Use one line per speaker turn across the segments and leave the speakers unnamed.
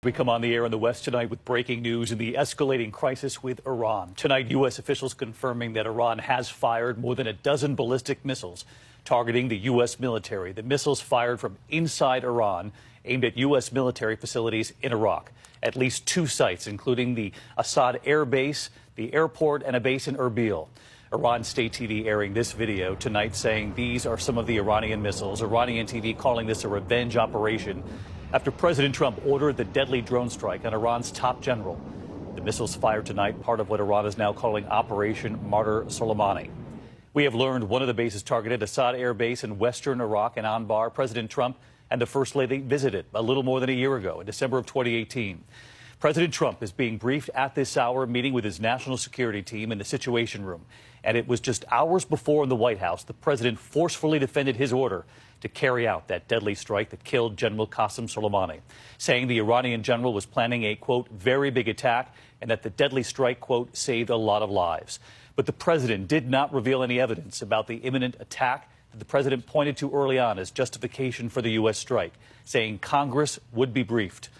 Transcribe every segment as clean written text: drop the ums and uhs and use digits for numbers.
We come on the air in the West tonight with breaking news in the escalating crisis with Iran. Tonight, U.S. officials confirming that Iran has fired more than a dozen ballistic missiles targeting the U.S. military. The missiles fired from inside Iran aimed at U.S. military facilities in Iraq. At least 2 sites, including the Assad Air Base, the airport, and a base in Erbil. Iran State TV airing this video tonight saying these are some of the Iranian missiles. Iranian TV calling this a revenge operation after President Trump ordered the deadly drone strike on Iran's top general. The missiles fired tonight, part of what Iran is now calling Operation Martyr Soleimani. We have learned one of the bases targeted, Assad Air Base in western Iraq and Anbar. President Trump and the First Lady visited a little more than a year ago in December of 2018. President Trump is being briefed at this hour, meeting with his national security team in the Situation Room. And it was just hours before in the White House, the president forcefully defended his order to carry out that deadly strike that killed General Qasem Soleimani, saying the Iranian general was planning a, quote, very big attack and that the deadly strike, quote, saved a lot of lives. But the president did not reveal any evidence about the imminent attack that the president pointed to early on as justification for the U.S. strike, saying Congress would be briefed.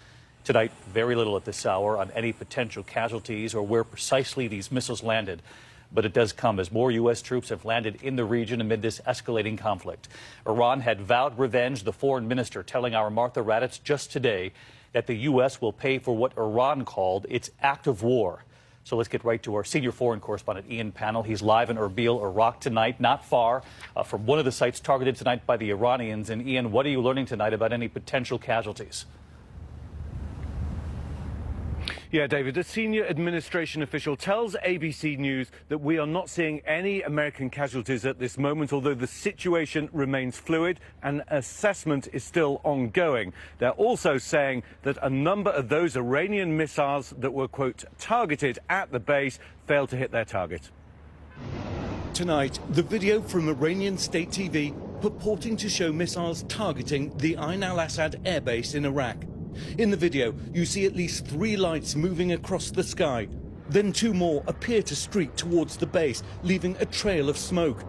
Tonight, very little at this hour on any potential casualties or where precisely these missiles landed. But it does come as more U.S. troops have landed in the region amid this escalating conflict. Iran had vowed revenge, the foreign minister telling our Martha Raddatz just today that the U.S. will pay for what Iran called its act of war. So let's get right to our senior foreign correspondent, Ian Pannell. He's live in Erbil, Iraq tonight, not far from one of the sites targeted tonight by the Iranians. And Ian, what are you learning tonight about any potential casualties?
Yeah, David, a senior administration official tells ABC News that we are not seeing any American casualties at this moment, although the situation remains fluid and assessment is still ongoing. They're also saying that a number of those Iranian missiles that were, quote, targeted at the base failed to hit their target.
Tonight, the video from Iranian state TV purporting to show missiles targeting the Ain al-Assad airbase in Iraq. In the video, you see at least 3 lights moving across the sky. Then 2 more appear to streak towards the base, leaving a trail of smoke.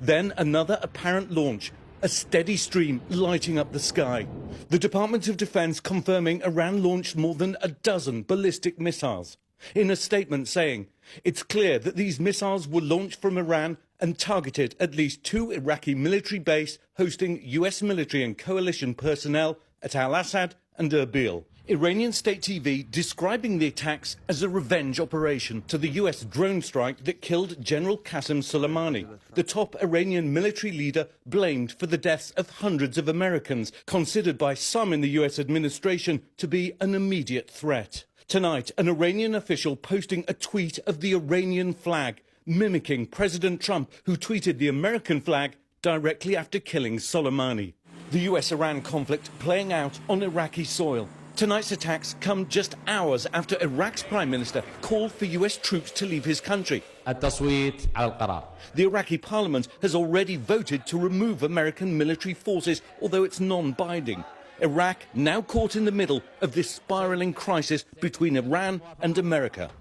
Then another apparent launch, a steady stream lighting up the sky. The Department of Defense confirming Iran launched more than a dozen ballistic missiles. In a statement saying, it's clear that these missiles were launched from Iran and targeted at least 2 Iraqi military bases hosting US military and coalition personnel at Al-Assad and Erbil. Iranian state TV describing the attacks as a revenge operation to the US drone strike that killed General Qasem Soleimani, the top Iranian military leader blamed for the deaths of hundreds of Americans, considered by some in the US administration to be an immediate threat. Tonight, an Iranian official posting a tweet of the Iranian flag, mimicking President Trump, who tweeted the American flag directly after killing Soleimani. The US-Iran conflict playing out on Iraqi soil. Tonight's attacks come just hours after Iraq's Prime Minister called for US troops to leave his country. The Iraqi parliament has already voted to remove American military forces, although it's non-binding. Iraq now caught in the middle of this spiraling crisis between Iran and America.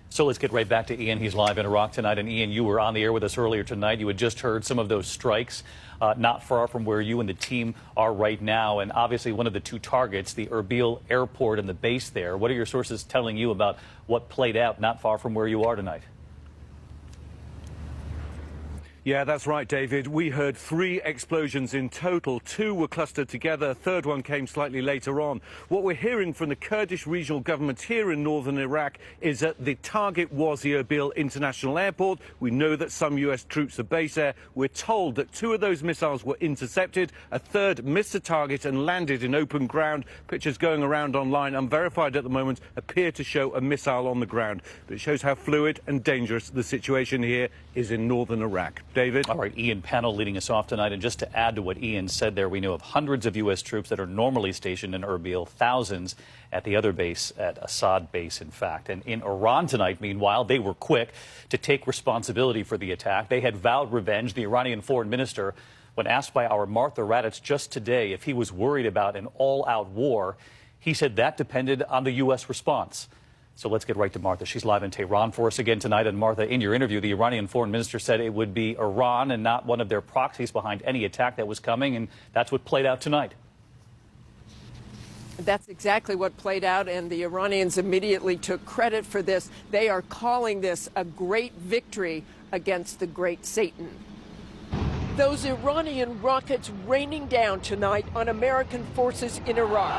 So let's get right back to Ian. He's live in Iraq tonight. And Ian, you were on the air with us earlier tonight. You had just heard some of those strikes not far from where you and the team are right now. And obviously one of the 2 targets, the Erbil airport and the base there. What are your sources telling you about what played out not far from where you are tonight?
Yeah, that's right, David. We heard 3 explosions in total. 2 were clustered together. A third one came slightly later on. What we're hearing from the Kurdish regional government here in northern Iraq is that the target was the Erbil International Airport. We know that some US troops are based there. We're told that 2 of those missiles were intercepted. A third missed the target and landed in open ground. Pictures going around online, unverified at the moment, appear to show a missile on the ground. But it shows how fluid and dangerous the situation here is in northern Iraq. David?
All right, Ian Pannell leading us off tonight. And just to add to what Ian said there, we know of hundreds of U.S. troops that are normally stationed in Erbil, thousands at the other base, at Assad base, in fact. And in Iran tonight, meanwhile, they were quick to take responsibility for the attack. They had vowed revenge. The Iranian foreign minister, when asked by our Martha Raddatz just today if he was worried about an all-out war, he said that depended on the U.S. response. So let's get right to Martha. She's live in Tehran for us again tonight. And Martha, in your interview, the Iranian foreign minister said it would be Iran and not one of their proxies behind any attack that was coming. And that's what played out tonight.
That's exactly what played out, and the Iranians immediately took credit for this. They are calling this a great victory against the great Satan. Those Iranian rockets raining down tonight on American forces in Iraq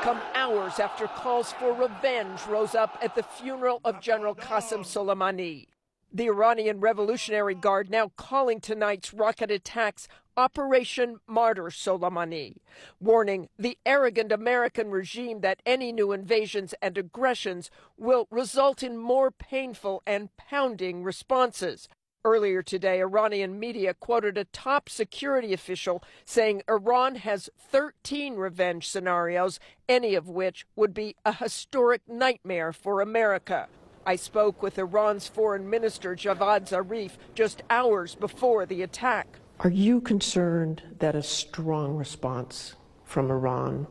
come hours after calls for revenge rose up at the funeral of General Qasem Soleimani. The Iranian Revolutionary Guard now calling tonight's rocket attacks Operation Martyr Soleimani, warning the arrogant American regime that any new invasions and aggressions will result in more painful and pounding responses. Earlier today, Iranian media quoted a top security official saying Iran has 13 revenge scenarios, any of which would be a historic nightmare for America. I spoke with Iran's Foreign Minister Javad Zarif just hours before the attack. Are you concerned that a strong response from Iran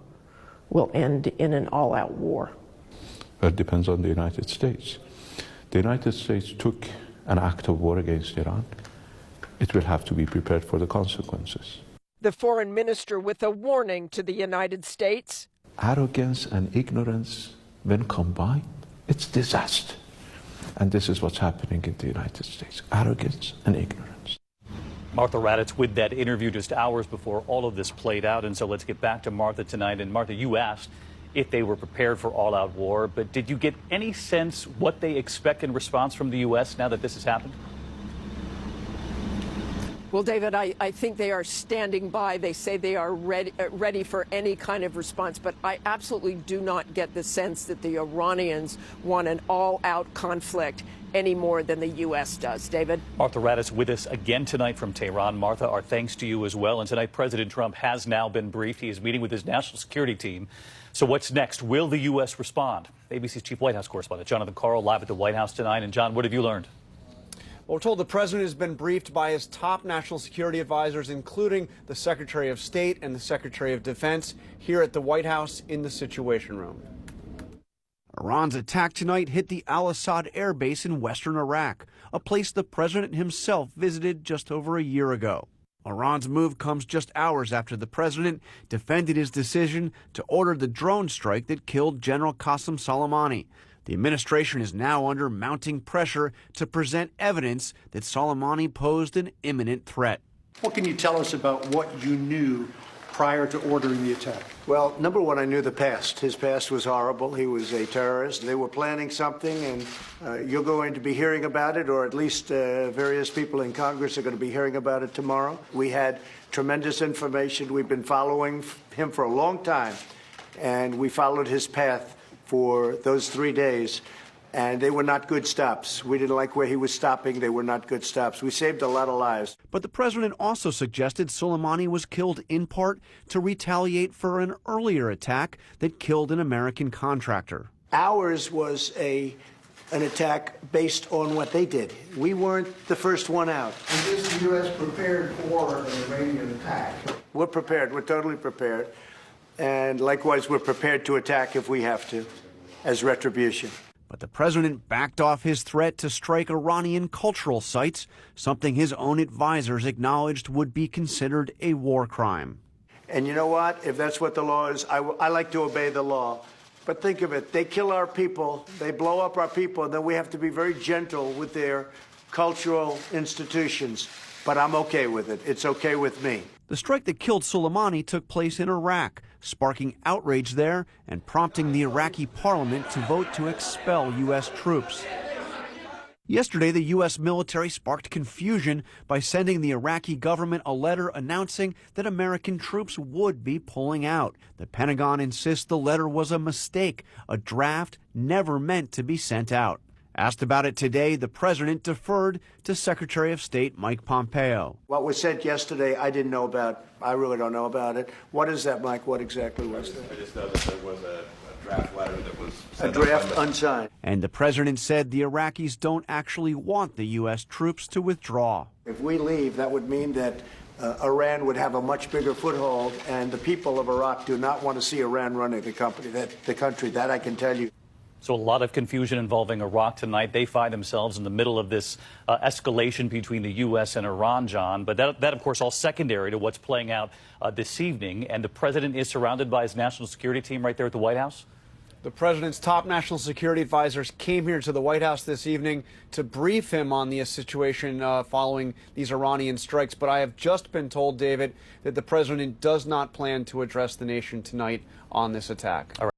will end in an all-out war?
It depends on the United States. The United States took an act of war against Iran. It will have to be prepared for the consequences.
The foreign minister with a warning to the United States.
Arrogance and ignorance, when combined, it's disaster. And this is what's happening in the United States, arrogance and ignorance.
Martha Raddatz with that interview just hours before all of this played out. And so let's get back to Martha tonight. And Martha, you asked if they were prepared for all-out war, but did you get any sense what they expect in response from the U.S. now that this has happened?
Well, David, I think they are standing by. They say they are ready for any kind of response, but I absolutely do not get the sense that the Iranians want an all-out conflict any more than the U.S. does. David?
Martha Raddatz with us again tonight from Tehran. Martha, our thanks to you as well. And tonight, President Trump has now been briefed. He is meeting with his national security team. So what's next? Will the U.S. respond? ABC's chief White House correspondent Jonathan Karl live at the White House tonight. And John, what have you learned?
Well, we're told the president has been briefed by his top national security advisors, including the Secretary of State and the Secretary of Defense, here at the White House in the Situation Room.
Iran's attack tonight hit the Al-Assad air base in western Iraq, a place the president himself visited just over a year ago. Iran's move comes just hours after the president defended his decision to order the drone strike that killed General Qasem Soleimani. The administration is now under mounting pressure to present evidence that Soleimani posed an imminent threat.
What can you tell us about what you knew prior to ordering the attack?
Well, number one, I knew the past. His past was horrible. He was a terrorist. They were planning something, and you're going to be hearing about it, or at least various people in Congress are going to be hearing about it tomorrow. We had tremendous information. We've been following him for a long time, and we followed his path for those 3 days, and they were not good stops. We didn't like where he was stopping. They were not good stops. We saved a lot of lives.
But the president also suggested Soleimani was killed in part to retaliate for an earlier attack that killed an American contractor.
Ours was an attack based on what they did. We weren't the first one out.
Is the U.S. prepared for an Iranian attack?
We're prepared. We're totally prepared. And likewise, we're prepared to attack if we have to, as retribution.
But the president backed off his threat to strike Iranian cultural sites, something his own advisors acknowledged would be considered a war crime.
And you know what? If that's what the law is, I like to obey the law. But think of it. They kill our people. They blow up our people. And then we have to be very gentle with their cultural institutions. But I'm okay with it. It's okay with me.
The strike that killed Soleimani took place in Iraq, sparking outrage there and prompting the Iraqi parliament to vote to expel U.S. troops. Yesterday, the U.S. military sparked confusion by sending the Iraqi government a letter announcing that American troops would be pulling out. The Pentagon insists the letter was a mistake, a draft never meant to be sent out. Asked about it today, the president deferred to Secretary of State Mike Pompeo.
What was sent yesterday, I didn't know about. I really don't know about it. What is that, Mike? What exactly was that?
I just know that there was a draft letter that was
a draft unsigned.
And the president said the Iraqis don't actually want the U.S. troops to withdraw.
If we leave, that would mean that Iran would have a much bigger foothold, and the people of Iraq do not want to see Iran running the country. That I can tell you.
So a lot of confusion involving Iraq tonight. They find themselves in the middle of this escalation between the U.S. and Iran, John. But that, of course, all secondary to what's playing out this evening. And the president is surrounded by his national security team right there at the White House.
The president's top national security advisors came here to the White House this evening to brief him on the situation following these Iranian strikes. But I have just been told, David, that the president does not plan to address the nation tonight on this attack.
All right.